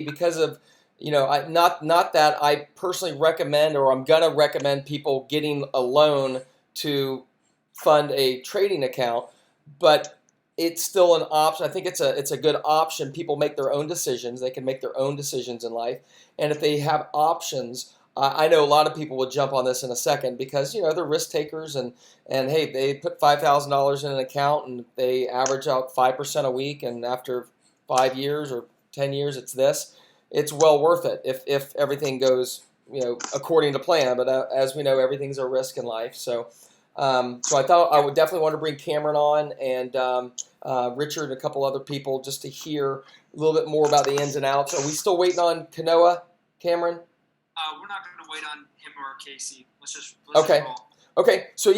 because of, not that I personally recommend or I'm gonna recommend people getting a loan to fund a trading account, but it's still an option. I think it's a good option. People make their own decisions. They can make their own decisions in life, and if they have options, I know a lot of people will jump on this in a second because they're risk takers, and hey, they put $5,000 in an account and they average out 5% a week, and after 5 years or 10 years, it's this. It's well worth it if everything goes according to plan. But as we know, everything's a risk in life. So I thought I would definitely want to bring Cameron on and Richard and a couple other people just to hear a little bit more about the ins and outs. Are we still waiting on Kanoa, Cameron? We're not going to wait on him or Casey. Let's just Okay. roll. Okay, so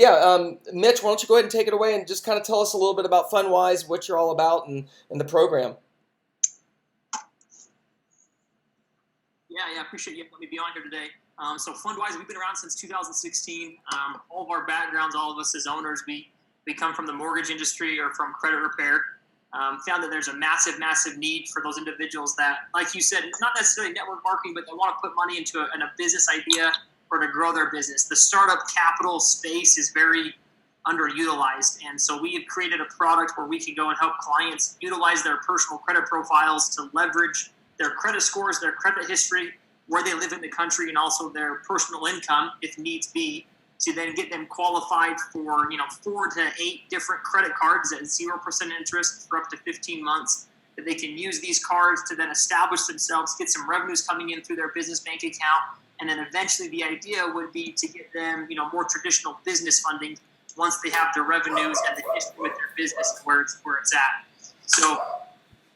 Mitch, why don't you go ahead and take it away and just kind of tell us a little bit about FundWise, what you're all about, and the program. Yeah, appreciate you letting me be on here today. So FundWise, we've been around since 2016. All of our backgrounds, all of us as owners, we come from the mortgage industry or from credit repair. Found that there's a massive need for those individuals that, like you said, not necessarily network marketing, but they want to put money into a business idea or to grow their business. The startup capital space is very underutilized, and so we have created a product where we can go and help clients utilize their personal credit profiles to leverage their credit scores, their credit history, where they live in the country, and also their personal income, if needs be, to then get them qualified for 4 to 8 different credit cards at 0% interest for up to 15 months. That they can use these cards to then establish themselves, get some revenues coming in through their business bank account, and then eventually the idea would be to get them more traditional business funding once they have their revenues and the history with their business where it's at. So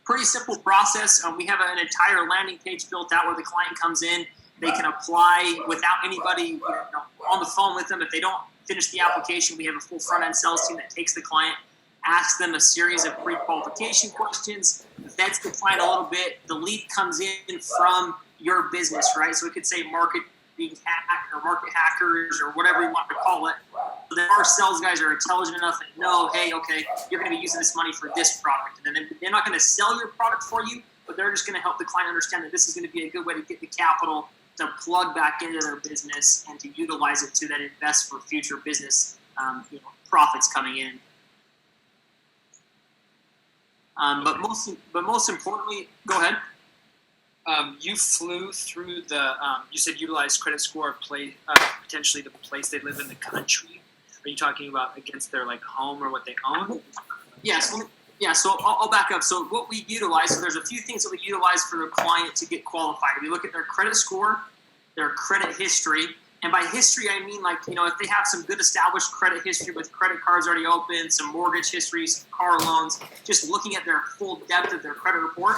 pretty simple process. We have an entire landing page built out where the client comes in. They can apply without anybody on the phone with them. If they don't finish the application, we have a full front-end sales team that takes the client, asks them a series of pre-qualification questions, vets the client a little bit. The lead comes in from your business, right? So we could say market being hacked or market hackers or whatever you want to call it. So then our sales guys are intelligent enough to know, hey, okay, you're going to be using this money for this product. And then they're not going to sell your product for you, but they're just going to help the client understand that this is going to be a good way to get the capital to plug back into their business and to utilize it to then invest for future business profits coming in. But most importantly, go ahead. You flew through you said utilize credit score potentially the place they live in the country. Are you talking about against their home or what they own? Yes. Yeah, so I'll back up. So what we utilize, so there's a few things that we utilize for the client to get qualified. We look at their credit score, their credit history, and by history I mean if they have some good established credit history with credit cards already open, some mortgage histories, car loans, just looking at their full depth of their credit report.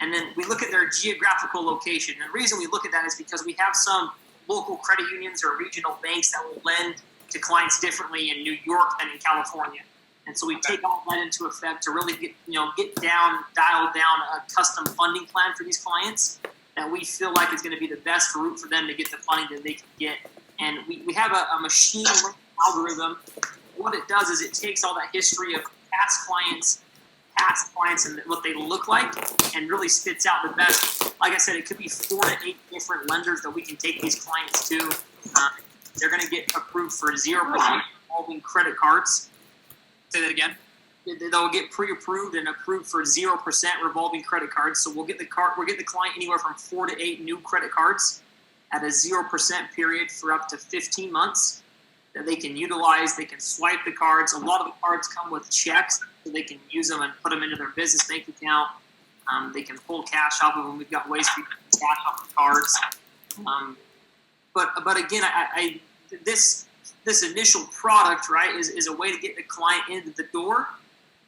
And then we look at their geographical location. And the reason we look at that is because we have some local credit unions or regional banks that will lend to clients differently in New York than in California. And so we take all that into effect to really dial down a custom funding plan for these clients that we feel like is going to be the best route for them to get the funding that they can get. And we have a machine learning algorithm. What it does is it takes all that history of past clients and what they look like and really spits out the best. Like I said, it could be 4 to 8 different lenders that we can take these clients to. They're going to get approved for 0% revolving credit cards. Say that again. They'll get pre-approved and approved for 0% revolving credit cards. So we'll get the client anywhere from 4 to 8 new credit cards at a 0% period for up to 15 months that they can utilize. They can swipe the cards. A lot of the cards come with checks, so they can use them and put them into their business bank account. They can pull cash off of them. We've got ways to pull cash off the cards. But again, this initial product, right, is a way to get the client into the door.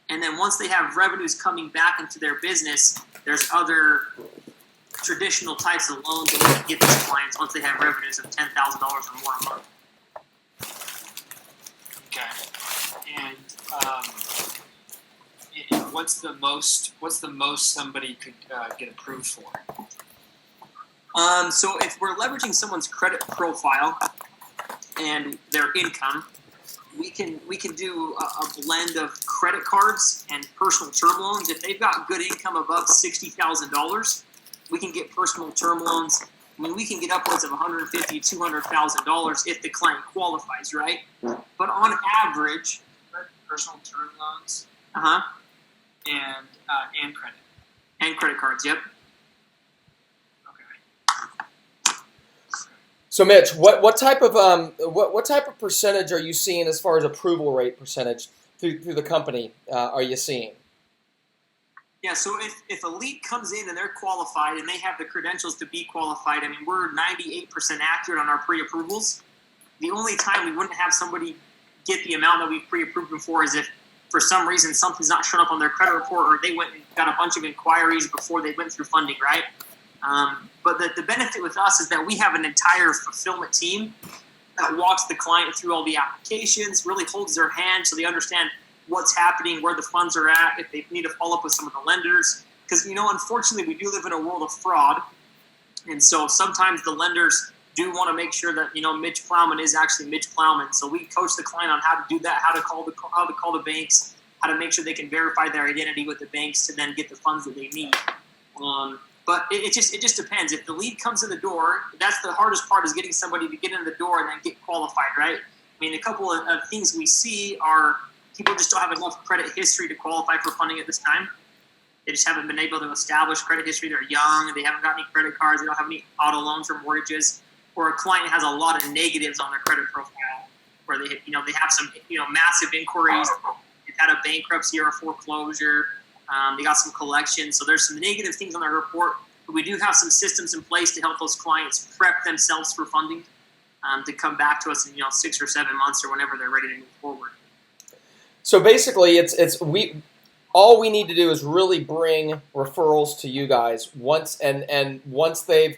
And then once they have revenues coming back into their business, there's other traditional types of loans that we can get these clients once they have revenues of $10,000 or more a month. Okay. And what's the most somebody could get approved for? So if we're leveraging someone's credit profile and their income, we can do a blend of credit cards and personal term loans. If they've got good income above $60,000, We can get personal term loans. I mean, we can get upwards of $150,000, $200,000 if the client qualifies, right? But on average, Personal term loans uh-huh, and credit. and credit cards, yep. Okay. So Mitch, what type of percentage are you seeing as far as approval rate percentage through the company are you seeing? Yeah, so if a lead comes in and they're qualified and they have the credentials to be qualified, I mean, we're 98% accurate on our pre-approvals. The only time we wouldn't have somebody get the amount that we've pre-approved them for is if for some reason something's not shown up on their credit report or they went and got a bunch of inquiries before they went through funding, right? But the benefit with us is that we have an entire fulfillment team that walks the client through all the applications, really holds their hand so they understand what's happening, where the funds are at, if they need to follow up with some of the lenders. Because, unfortunately, we do live in a world of fraud. And so sometimes the lenders do want to make sure that, Mitch Plowman is actually Mitch Plowman. So we coach the client on how to do that, how to call the banks, how to make sure they can verify their identity with the banks to then get the funds that they need. But it just depends. If the lead comes in the door, that's the hardest part, is getting somebody to get in the door and then get qualified, right? I mean, a couple of things we see are people just don't have enough credit history to qualify for funding at this time. They just haven't been able to establish credit history. They're young. They haven't got any credit cards. They don't have any auto loans or mortgages. Or a client has a lot of negatives on their credit profile, where they have some massive inquiries. They've had a bankruptcy or a foreclosure. They got some collections. So there's some negative things on their report. But we do have some systems in place to help those clients prep themselves for funding to come back to us in 6 or 7 months or whenever they're ready to move forward. So basically, all we need to do is really bring referrals to you guys once they've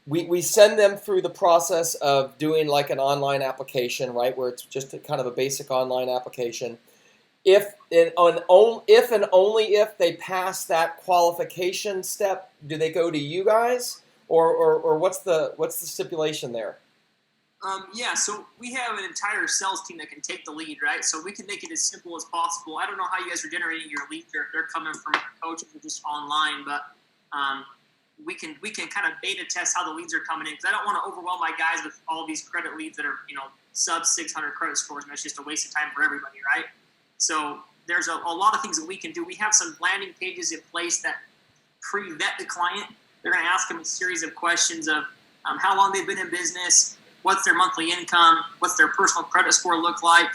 we send them through the process of doing like an online application, right, where it's just kind of a basic online application. If and only if they pass that qualification step, do they go to you guys, or what's the stipulation there? Yeah, so we have an entire sales team that can take the lead, right? So we can make it as simple as possible. I don't know how you guys are generating your leads. They're coming from a coach or just online, but we can kind of beta test how the leads are coming in, because I don't want to overwhelm my guys with all these credit leads that are sub 600 credit scores, and that's just a waste of time for everybody, right? So there's a lot of things that we can do. We have some landing pages in place that pre-vet the client. They're going to ask them a series of questions of how long they've been in business, what's their monthly income, what's their personal credit score look like,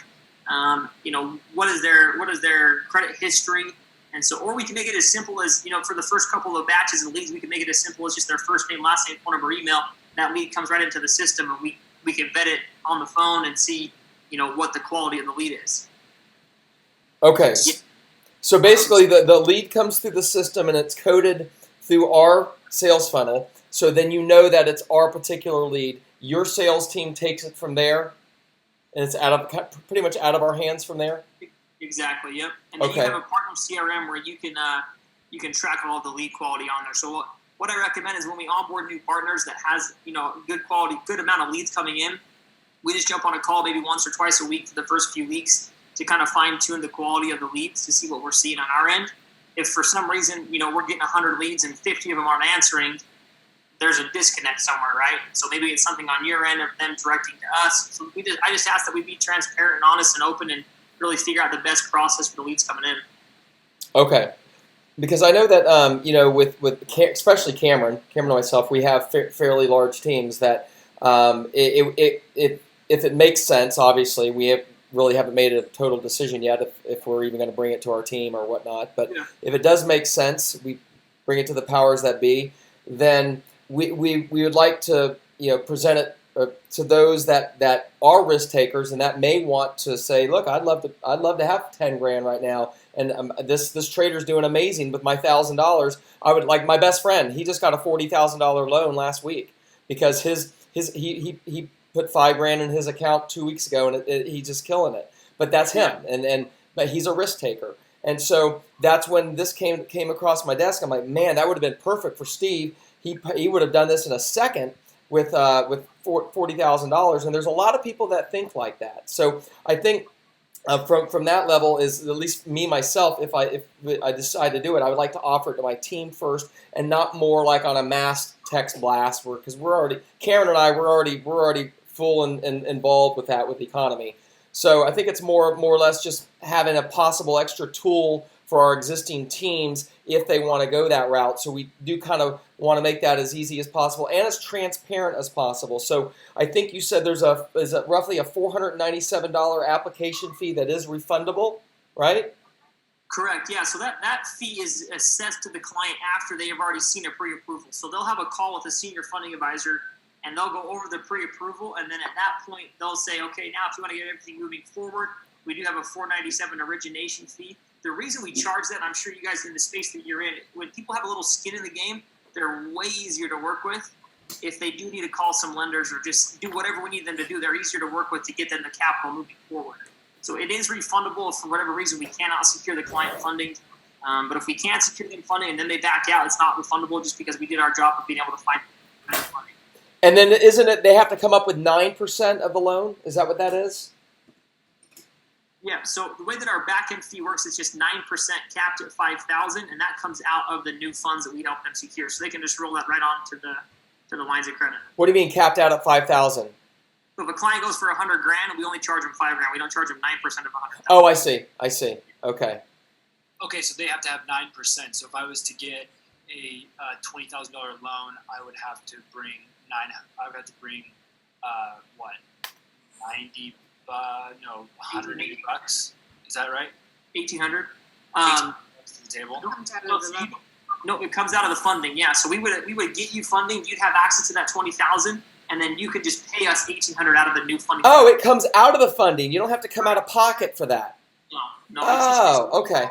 what is their credit history. And so, or we can make it as simple as, for the first couple of batches of leads, we can make it as simple as just their first name, last name, phone number, email. That lead comes right into the system, and we can vet it on the phone and see, what the quality of the lead is. Okay. Yeah. So basically, the lead comes through the system and it's coded through our sales funnel. So then that it's our particular lead. Your sales team takes it from there, and it's pretty much out of our hands from there. Exactly. Yep. And then you have a partner CRM where you can track all the lead quality on there. So what I recommend is when we onboard new partners that has good quality, good amount of leads coming in, we just jump on a call maybe once or twice a week for the first few weeks to kind of fine tune the quality of the leads to see what we're seeing on our end. If for some reason we're getting 100 leads and 50 of them aren't answering, there's a disconnect somewhere, right? So maybe it's something on your end of them directing to us. So I just ask that we be transparent and honest and open and really figure out the best process for the leads coming in. Okay, because I know that with especially Cameron and myself, we have fairly large teams that if it makes sense, obviously we really haven't made a total decision yet if we're even going to bring it to our team or whatnot. But if it does make sense, we bring it to the powers that be. Then we would like to present it to those that are risk takers and that may want to say, look, I'd love to have $10,000 right now, and this trader's doing amazing with my $1,000. I would like my best friend. He just got a $40,000 loan last week because he put $5,000 in his account 2 weeks ago and he's just killing it. But that's him, but he's a risk taker. And so that's when this came across my desk. I'm like, man, that would have been perfect for Steve. He would have done this in a second with $40,000. And there's a lot of people that think like that. So I think from that level is, at least me myself, if I decide to do it, I would like to offer it to my team first, and not more like on a mass text blast, because Karen and I we're already full and involved with that, with the economy. So I think it's more or less just having a possible extra tool for our existing teams if they want to go that route. So we do kind of want to make that as easy as possible and as transparent as possible. So I think you said there's roughly a $497 application fee that is refundable, right? Correct, yeah. So that fee is assessed to the client after they have already seen a pre-approval. So they'll have a call with a senior funding advisor, and they'll go over the pre-approval, and then at that point, they'll say, okay, now if you want to get everything moving forward, we do have a $497 origination fee. The reason we charge that, I'm sure you guys in the space that you're in, when people have a little skin in the game, they're way easier to work with. If they do need to call some lenders or just do whatever we need them to do, they're easier to work with to get them the capital moving forward. So it is refundable if for whatever reason we cannot secure the client funding. But if we can't secure the funding and then they back out, it's not refundable just because we did our job of being able to find funding. And then isn't it they have to come up with 9% of the loan? Is that what that is? Yeah, so the way that our back-end fee works is just 9% capped at $5,000, and that comes out of the new funds that we help them secure. So they can just roll that right on to the lines of credit. What do you mean capped out at 5,000? So if a client goes for $100,000, we only charge them $5,000. We don't charge them 9% of $100,000. Oh, I see. Okay. Okay, so they have to have 9%. So if I was to get a $20,000 loan, I would have to bring what? 180 bucks. Is that right? 1,800. To the table. No, it comes out of the funding. Yeah, so we would get you funding. You'd have access to that 20,000, and then you could just pay us 1,800 out of the new funding. Oh, it comes out of the funding. You don't have to come out of pocket for that. No. Oh, okay.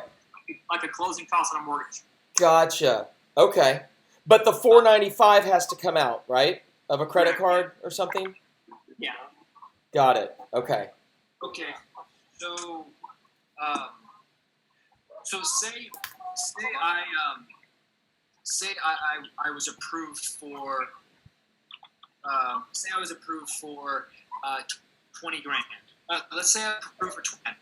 Like a closing cost on a mortgage. Gotcha. Okay, but the $495 has to come out, right, of a credit card or something? Yeah. Got it. Okay. Okay. So, I was approved for $20,000. Let's say I'm approved for $20,000.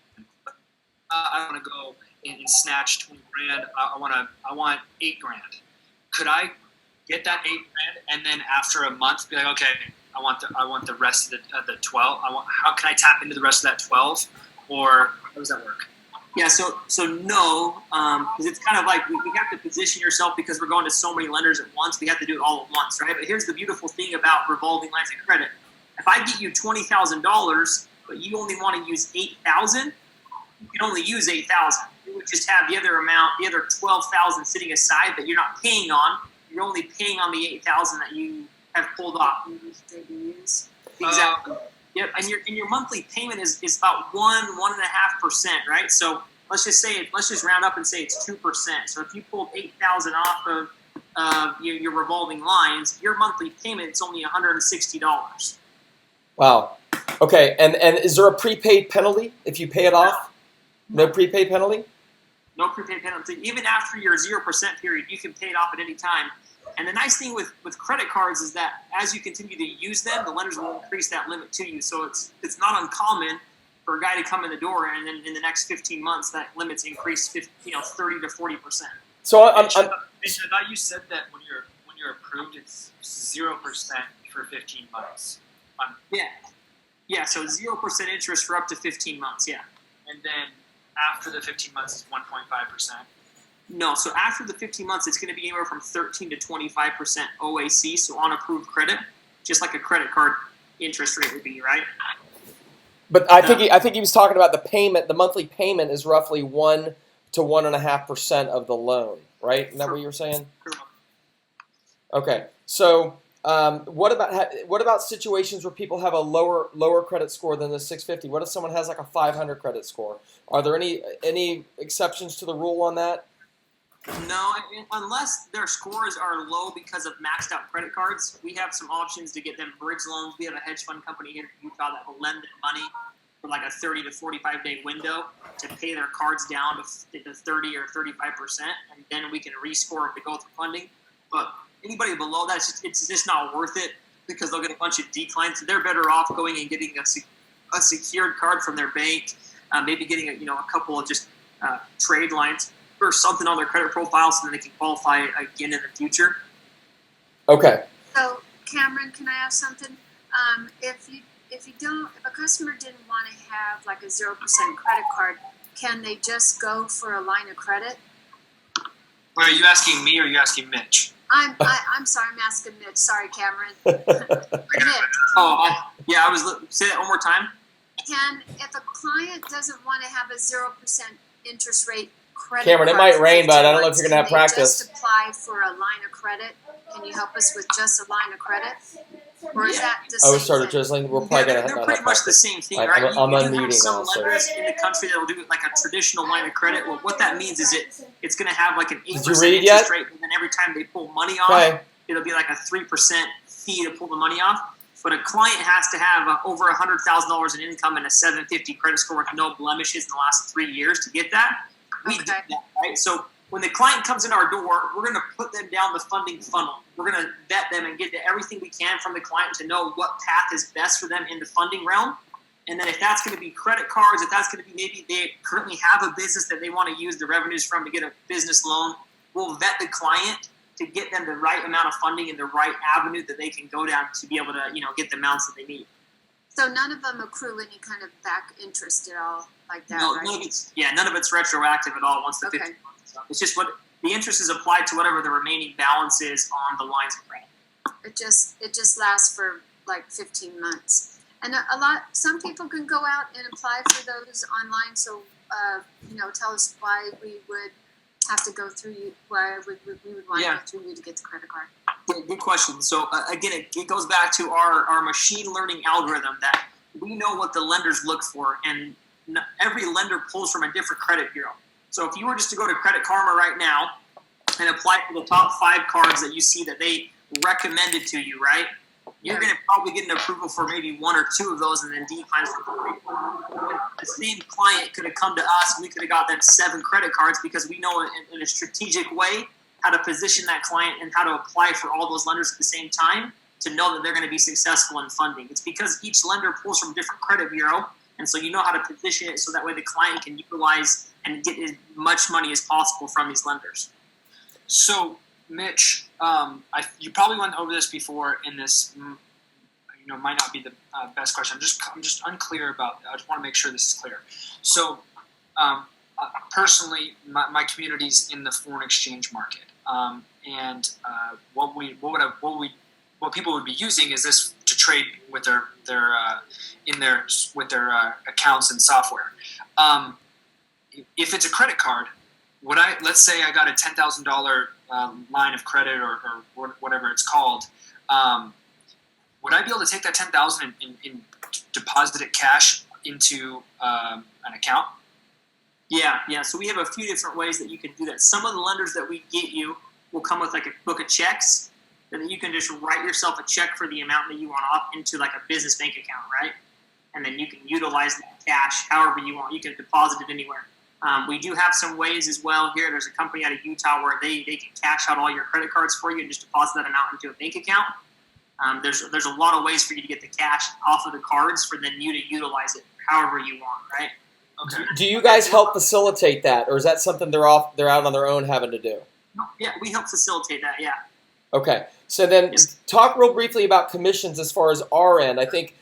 I want to go and snatch $20,000. I want $8,000. Could I get that $8,000 and then after a month be like, okay, I want the rest of the 12. How can I tap into the rest of that 12? Or how does that work? Yeah, so no, because it's kind of like we have to position yourself because we're going to so many lenders at once. We have to do it all at once, right? But here's the beautiful thing about revolving lines of credit. If I get you $20,000, but you only want to use $8,000, you can only use $8,000. You would just have the other amount, the other $12,000 sitting aside that you're not paying on. You're only paying on the $8,000 that you have pulled off. Exactly. Yep, and your monthly payment is about 1.5%, right? So let's just round up and say it's 2%. So if you pulled $8,000 off of your revolving lines, your monthly payment is only $160. Wow. Okay, and is there a prepaid penalty if you pay it off? No prepaid penalty? No prepaid penalty. Even after your 0% period, you can pay it off at any time. And the nice thing with credit cards is that as you continue to use them, the lenders will increase that limit to you. So it's not uncommon for a guy to come in the door and then in the next 15 months that limit's increased 30 to 40%. So I thought you said that when you're approved, it's 0% for 15 months. Yeah. So 0% interest for up to 15 months. Yeah. And then after the 15 months, it's 1.5%. No, so after the 15 months, it's going to be anywhere from 13 to 25% OAC, so on approved credit, just like a credit card interest rate would be, right? But I think he was talking about the payment. The monthly payment is roughly 1 to 1.5% of the loan, right? Isn't that what you were saying? Okay, so what about situations where people have a lower credit score than the 650? What if someone has like a 500 credit score? Are there any exceptions to the rule on that? No, unless their scores are low because of maxed out credit cards. We have some options to get them bridge loans. We have a hedge fund company here in Utah that will lend them money for like a 30 to 45-day window to pay their cards down to 30 or 35%, and then we can rescore them to go through funding. But anybody below that, it's just not worth it because they'll get a bunch of declines. So they're better off going and getting a secured card from their bank, maybe getting a couple of just trade lines or something on their credit profile so that they can qualify again in the future. Okay. So Cameron, can I ask something? If a customer didn't want to have like a 0% credit card, can they just go for a line of credit? Wait, are you asking me or are you asking Mitch? I'm sorry, I'm asking Mitch. Sorry, Cameron. Mitch, I was say that one more time. if a client doesn't want to have a 0% interest rate credit Cameron, it card might for rain, but I don't know if 15 you're gonna have months, practice. can they just apply for a line of credit? Can you help us with just a line of credit? Or is that the same Oh, it started thing? drizzling. We're probably gonna They're not pretty have much the practice. same thing, I'm right? unmuting You have now, some so. lenders in the country that will do like a traditional line of credit. Well, what that means is it's going to have like an 8% Did you read interest yet? rate, and then every time they pull money off, Okay. it'll be like a 3% fee to pull the money off. But a client has to have over $100,000 in income and a 750 credit score with no blemishes in the last 3 years to get that. We did that, right? So when the client comes in our door, we're going to put them down the funding funnel. We're going to vet them and get to everything we can from the client to know what path is best for them in the funding realm. And then if that's going to be credit cards, if that's going to be maybe they currently have a business that they want to use the revenues from to get a business loan, we'll vet the client to get them the right amount of funding and the right avenue that they can go down to be able to, get the amounts that they need. So none of them accrue any kind of back interest at all like that, No, right? none of it's retroactive at all once the 15 months is up. It's just what the interest is applied to whatever the remaining balance is on the lines of credit. It just lasts for like 15 months. And some people can go out and apply for those online. So, tell us why we would have to go through you, why we would want to go through you to get the credit card. Good question. So again, it goes back to our machine learning algorithm that we know what the lenders look for, and every lender pulls from a different credit bureau. So if you were just to go to Credit Karma right now and apply for the top 5 cards that you see that they recommended to you, right? You're going to probably get an approval for maybe 1 or 2 of those and then declines for 3. The same client could have come to us and we could have got them 7 credit cards because we know in a strategic way how to position that client and how to apply for all those lenders at the same time to know that they're going to be successful in funding. It's because each lender pulls from a different credit bureau, and so you know how to position it so that way the client can utilize and get as much money as possible from these lenders. So, Mitch, you probably went over this before, and this might not be the best question. I'm just unclear about. I just want to make sure this is clear. So, personally, my community's in the foreign exchange market, and what people would be using is this to trade with their accounts and software. If it's a credit card, let's say I got a $10,000 line of credit or whatever it's called, would I be able to take that $10,000 and deposit it cash into an account? Yeah. So we have a few different ways that you can do that. Some of the lenders that we get you will come with like a book of checks, and then you can just write yourself a check for the amount that you want off into like a business bank account, right? And then you can utilize that cash however you want. You can deposit it anywhere. We do have some ways as well here. There's a company out of Utah where they can cash out all your credit cards for you and just deposit that amount into a bank account. There's a lot of ways for you to get the cash off of the cards for then you to utilize it however you want, right? Okay. Do you guys help facilitate that, or is that something they're out on their own having to do? Yeah, we help facilitate that, yeah. Okay. So then talk real briefly about commissions as far as our end. I think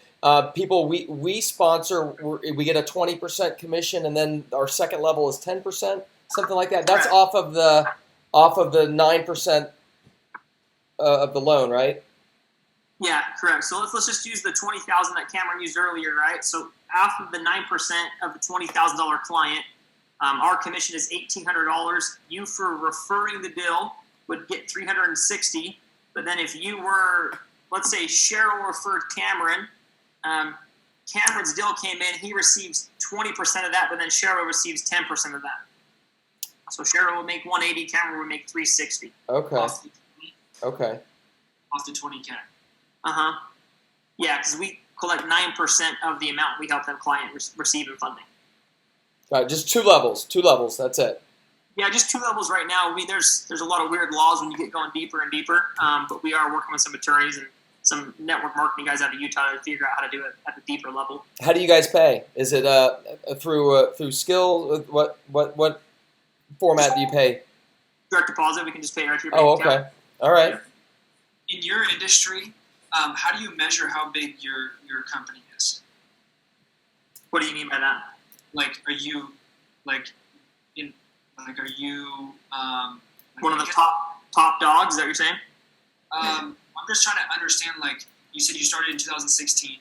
people we sponsor, we get a 20% commission, and then our second level is 10%, something like that. That's off of the 9% of the loan, right? Yeah, correct. So let's just use the $20,000 that Cameron used earlier, right? So after the 9% of the $20,000 client, our commission is $1,800. You, for referring the deal, would get $360. But then if you were, let's say Cheryl referred Cameron, Cameron's deal came in, he receives 20% of that, but then Cheryl receives 10% of that. So Cheryl will make $180, Cameron will make $360. Okay. Off the 20K. Yeah, because we collect 9% of the amount we help that client receive in funding. Got it. Just two levels. That's it. Yeah, just 2 levels right now. There's a lot of weird laws when you get going deeper and deeper, but we are working with some attorneys, and some network marketing guys out of Utah to figure out how to do it at a deeper level. How do you guys pay? Is it through skill? What format do you pay? Direct deposit. We can just pay right to your Oh, bank account. okay. All right. In your industry, how do you measure how big your company is? What do you mean by that? Like, are you like in like are you like, One of the top dogs? Is that what you're saying? I'm just trying to understand. Like you said, you started in 2016.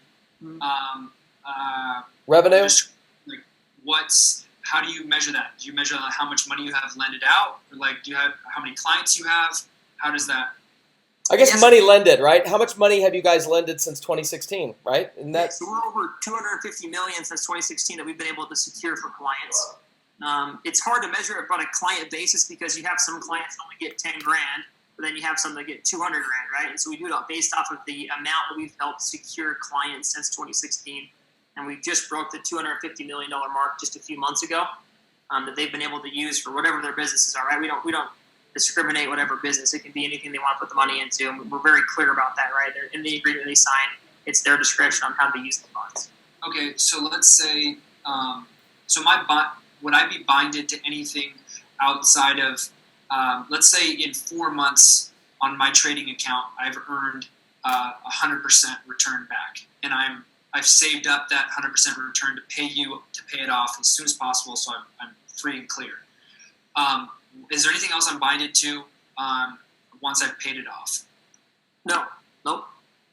Revenue? Just, like, how do you measure that? Do you measure like, how much money you have lended out, or like do you have how many clients you have? How does that? I guess Yes. money lended, right? How much money have you guys lended since 2016, right? And that's So we're over 250 million since 2016 that we've been able to secure for clients. It's hard to measure it on a client basis because you have some clients that only get 10 grand, but then you have some that get 200 grand, right? And so we do it based off of the amount that we've helped secure clients since 2016. And we just broke the $250 million mark just a few months ago that they've been able to use for whatever their businesses are, right? We don't discriminate whatever business. It can be anything they want to put the money into. And we're very clear about that, right? In the agreement they sign, it's their discretion on how to use the funds. Okay, so let's say, would I be binded to anything outside of, let's say in 4 months on my trading account, I've earned 100% return back, and I've saved up that 100% return to pay it off as soon as possible, so I'm free and clear. Is there anything else I'm binded to once I've paid it off? No.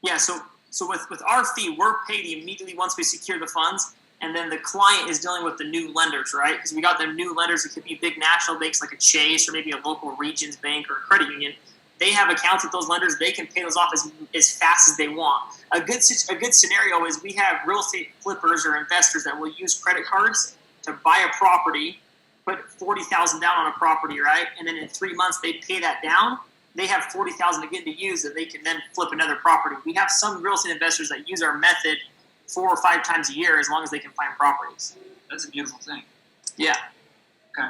Yeah, so with our fee, we're paid immediately once we secure the funds, and then the client is dealing with the new lenders, right? Because we got them new lenders. It could be big national banks like a Chase or maybe a local Regions Bank or a credit union. They have accounts with those lenders. They can pay those off as fast as they want. A good scenario is we have real estate flippers or investors that will use credit cards to buy a property, put $40,000 down on a property, right? And then in 3 months they pay that down. They have $40,000 again to use that they can then flip another property. We have some real estate investors that use our method 4 or 5 times a year as long as they can find properties. That's a beautiful thing. Yeah. Okay.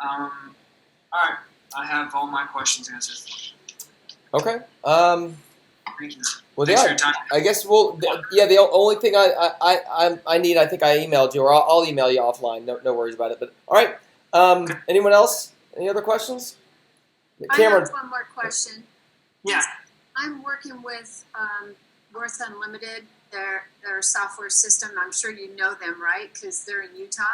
All right. I have all my questions answered. okay. Thank you. Well, Thanks for yeah. your time. I guess the only thing I need, I think I emailed you, or I'll email you offline. No worries about it. But all right. Anyone else? Any other questions? Cameron. I have one more question. Yeah. I'm working with Worth Unlimited, their software system. I'm sure you know them, right? Because they're in Utah.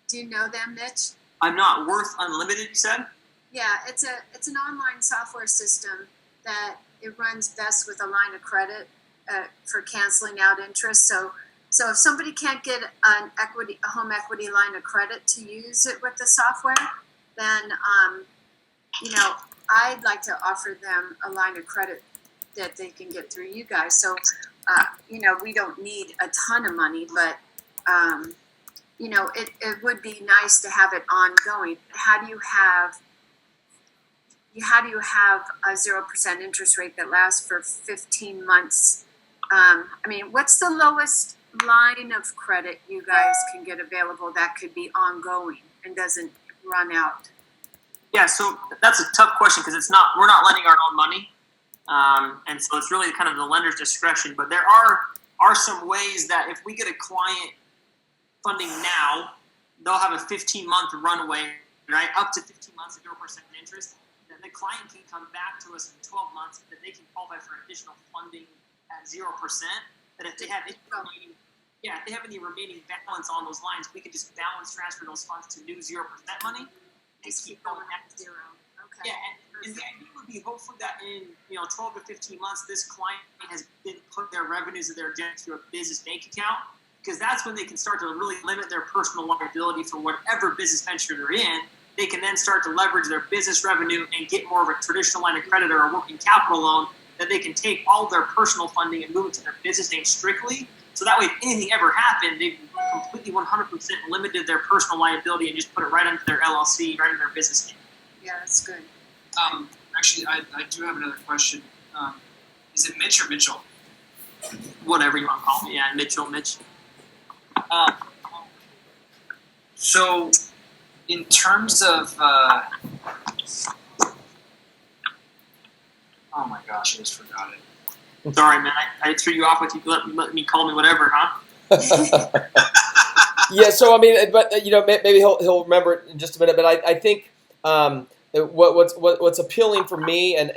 Do you know them, Mitch? I'm not Worth Unlimited, you said? Yeah, it's an online software system that it runs best with a line of credit for canceling out interest. So if somebody can't get a home equity line of credit to use it with the software, then I'd like to offer them a line of credit that they can get through you guys. So we don't need a ton of money, but it would be nice to have it ongoing. How do you have a 0% interest rate that lasts for 15 months? What's the lowest line of credit you guys can get available that could be ongoing and doesn't run out? Yeah, so that's a tough question because we're not lending our own money. And so it's really kind of the lender's discretion. But there are some ways that if we get a client funding now, they'll have a 15-month runway, right? Up to 15 months of 0% interest. Then the client can come back to us in 12 months that they can qualify for additional funding at 0%. That if they have any remaining balance on those lines, we can just balance transfer those funds to new 0% money. Just keep going at 0. Okay. Yeah, and the idea would be hopefully that in 12 to 15 months, this client has been put their revenues that they're generating through a business bank account, because that's when they can start to really limit their personal liability for whatever business venture they're in. They can then start to leverage their business revenue and get more of a traditional line of credit or a working capital loan that they can take all of their personal funding and move it to their business name strictly. So that way, if anything ever happened, they've completely 100% limited their personal liability and just put it right into their LLC, right into their business name. Yeah, that's good. Actually, I do have another question. Is it Mitch or Mitchell? Whatever you want to call me. Yeah, Mitch. So, in terms of Oh my gosh, I just forgot it. Sorry, man. I threw you off with you. Let me call me whatever, huh? Yeah. So I mean, but maybe he'll remember it in just a minute. But I think what's appealing for me, and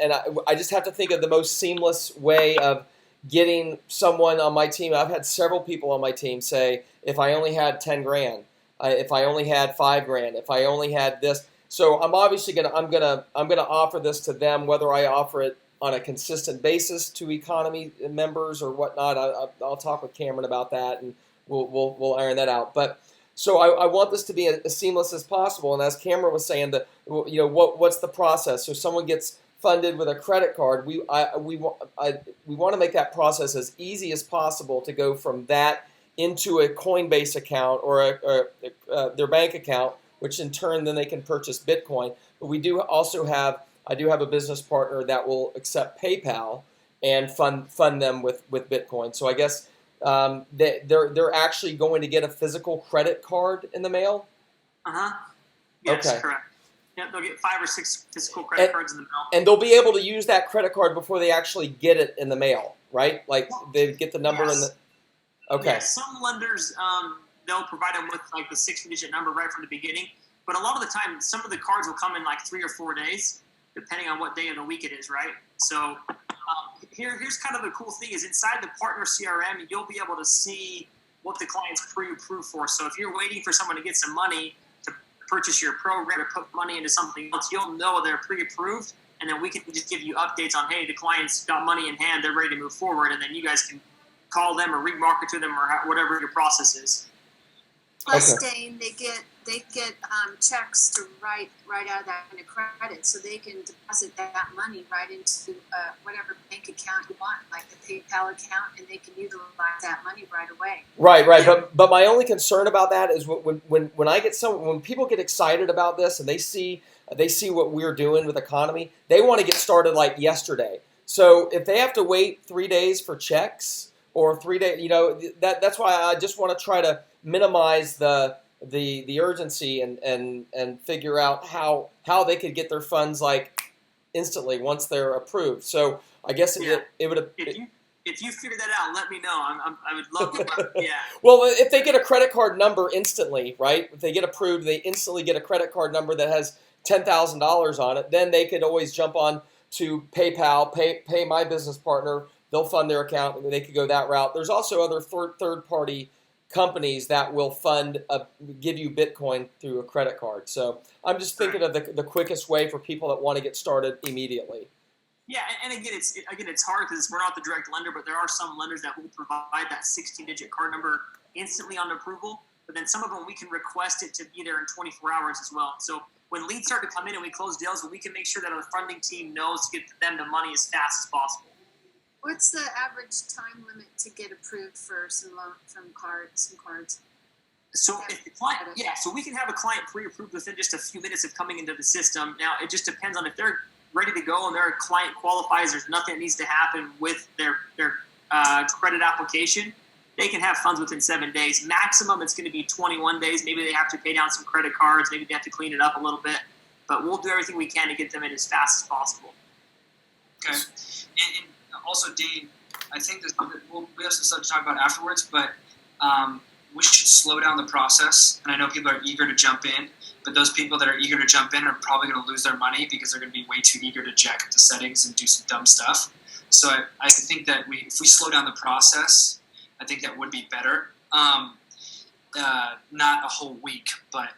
I just have to think of the most seamless way of getting someone on my team. I've had several people on my team say, if I only had 10 grand, if I only had 5 grand, if I only had this. So I'm obviously gonna offer this to them, whether I offer it on a consistent basis to economy members or whatnot. I'll talk with Cameron about that, and we'll iron that out. But so I want this to be as seamless as possible. And as Cameron was saying, what's the process? So someone gets funded with a credit card. We want to make that process as easy as possible to go from that into a Coinbase account or their bank account, which in turn then they can purchase Bitcoin. But I do have a business partner that will accept PayPal and fund them with Bitcoin. So I guess they're actually going to get a physical credit card in the mail. Yes, okay. Correct. Yeah, they'll get 5 or 6 physical credit cards in the mail. And they'll be able to use that credit card before they actually get it in the mail, right? Like they get the number in the. Okay. Yeah, some lenders they'll provide them with like the 6-digit number right from the beginning, but a lot of the time, some of the cards will come in like 3 or 4 days, depending on what day of the week it is, right? So here's kind of the cool thing is inside the partner CRM, you'll be able to see what the client's pre-approved for. So if you're waiting for someone to get some money to purchase your program or put money into something else, you'll know they're pre-approved, and then we can just give you updates on, hey, the client's got money in hand, they're ready to move forward, and then you guys can call them or remarket to them or whatever your process is. Plus, Dane, they get checks to write out of that kind of credit, so they can deposit that money right into whatever bank account you want, like the PayPal account, and they can utilize that money right away. Right. But my only concern about that is when people get excited about this and they see what we're doing with economy, they want to get started like yesterday. So if they have to wait 3 days for checks or 3 days, that's why I just want to try to minimize the urgency and figure out how they could get their funds like instantly once they're approved. So I guess it would. If you figure that out, let me know. I would love to. Yeah. Well, if they get a credit card number instantly, right? If they get approved, they instantly get a credit card number that has $10,000 on it. Then they could always jump on to PayPal, pay my business partner. They'll fund their account, and they could go that route. There's also other third-party companies that will give you Bitcoin through a credit card. So I'm just thinking of the quickest way for people that want to get started immediately. Yeah, and again, it's hard because we're not the direct lender, but there are some lenders that will provide that 16-digit card number instantly on approval. But then some of them we can request it to be there in 24 hours as well. So when leads start to come in and we close deals, we can make sure that our funding team knows to get them the money as fast as possible. What's the average time limit to get approved for some cards? So if the client, so we can have a client pre-approved within just a few minutes of coming into the system. Now it just depends on if they're ready to go and their client qualifies. There's nothing that needs to happen with their credit application. They can have funds within 7 days. Maximum, it's going to be 21 days. Maybe they have to pay down some credit cards. Maybe they have to clean it up a little bit. But we'll do everything we can to get them in as fast as possible. Okay. And also, Dane, I think we have some stuff to talk about afterwards, but we should slow down the process. And I know people are eager to jump in, but those people that are eager to jump in are probably going to lose their money because they're going to be way too eager to jack the settings and do some dumb stuff. So I think that if we slow down the process, I think that would be better. Not a whole week, but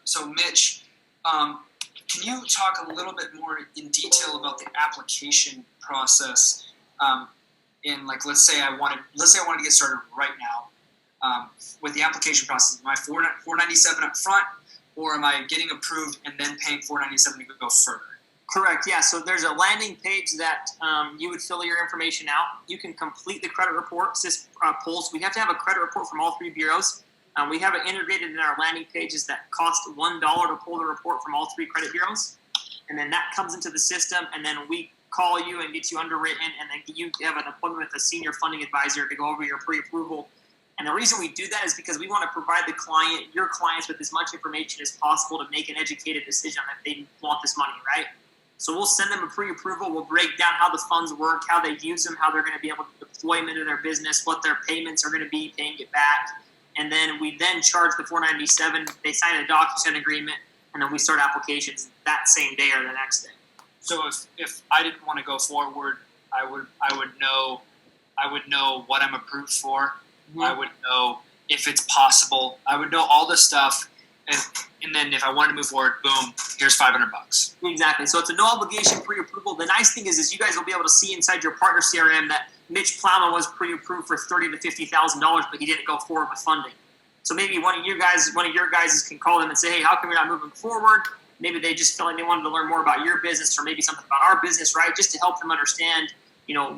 so Mitch, can you talk a little bit more in detail about the application process? Let's say I wanted to get started right now with the application process. Am I $497 up front, or am I getting approved and then paying $497 to go further? Correct. Yeah. So there's a landing page that you would fill your information out. You can complete the credit report. Polls. We have to have a credit report from all 3 bureaus. We have it integrated in our landing pages that cost $1 to pull the report from all 3 credit bureaus. And then that comes into the system, and then we call you and get you underwritten, and then you have an appointment with a senior funding advisor to go over your pre-approval. And the reason we do that is because we want to provide your clients with as much information as possible to make an educated decision if they want this money, right? So we'll send them a pre-approval. We'll break down how the funds work, how they use them, how they're going to be able to deploy them into their business, what their payments are going to be, paying it back. And then we then charge the $497. They sign a DocuSign agreement, and then we start applications that same day or the next day. So if I didn't want to go forward, I would know what I'm approved for. Mm-hmm. I would know if it's possible. I would know all this stuff, and then if I wanted to move forward, boom, here's $500. Exactly. So it's a no obligation pre-approval. The nice thing is you guys will be able to see inside your partner CRM that Mitch Plowman was pre-approved for $30,000 to $50,000, but he didn't go forward with funding. So maybe one of your guys can call them and say, hey, how come you're not moving forward? Maybe they just feel like they wanted to learn more about your business, or maybe something about our business, right? Just to help them understand,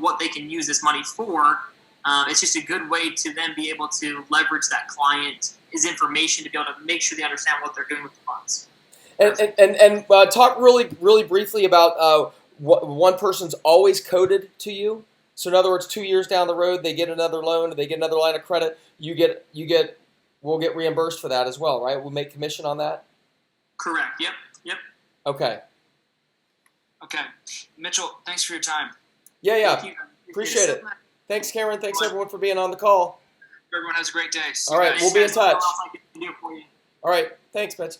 what they can use this money for. It's just a good way to then be able to leverage that client's information to be able to make sure they understand what they're doing with the funds. And talk really briefly about what one person's always coded to you. So in other words, 2 years down the road, they get another loan, they get another line of credit. We'll get reimbursed for that as well, right? We'll make commission on that. Correct. Yep. Okay. Mitchell, thanks for your time. Yeah. Thank you. Appreciate it. Thanks, Cameron. Thanks, everyone, for being on the call. Everyone has a great day. All right, we'll be in touch. What else I can do for you? All right. Thanks, Mitch.